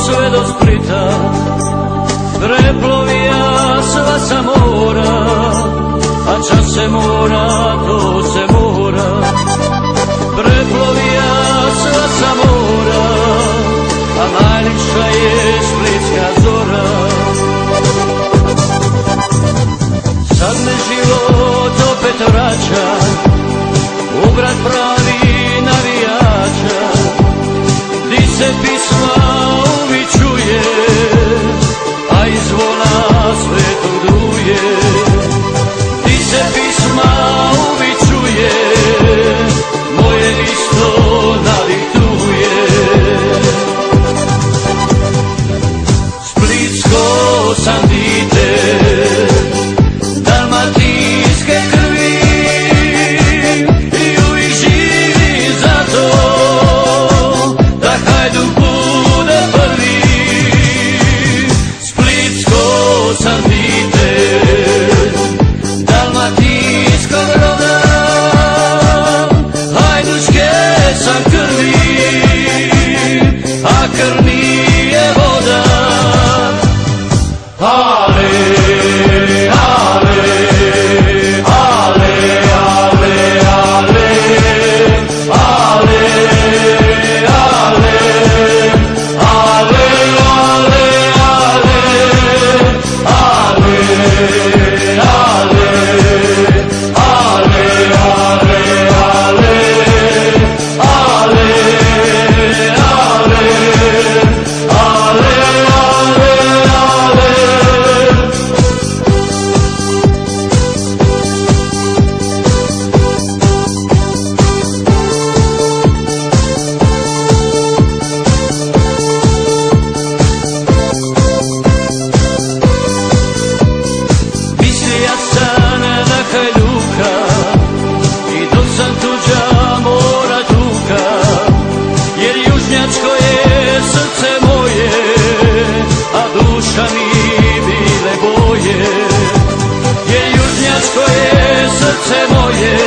sve do Splita, preplovija sva sa mora, a čas se mora, to se mora. Preplovija sva sa mora, a najljepša je splitska zora. Sad me život opet vraća u grad pravi navijača, di se pisma uvijek čuje, a iz zvona svetog duje. Di se pisma uvijek čuje, moje isto nadihtuje. Splitsko sam dite, dalmatinske krvi, i uvijek živim za to, da Hajduk bude prvi. Splitsko sam dite, dalmatinskog roda, hajdučke sam krvi, a krv nije voda. Ale, ale, ale, ale, ale, ale, ale, ale, srce moje,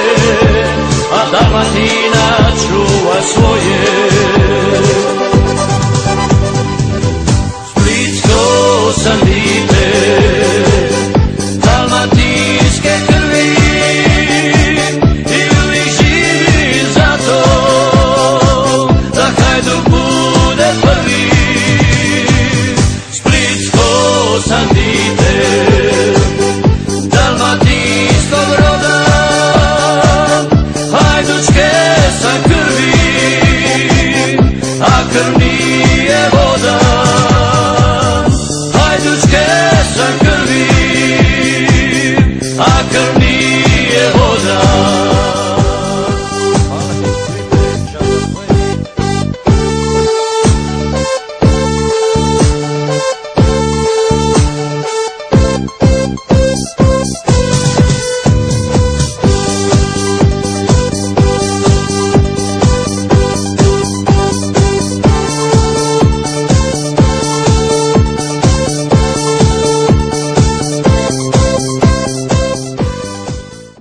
a Dalmatina čuva svoje.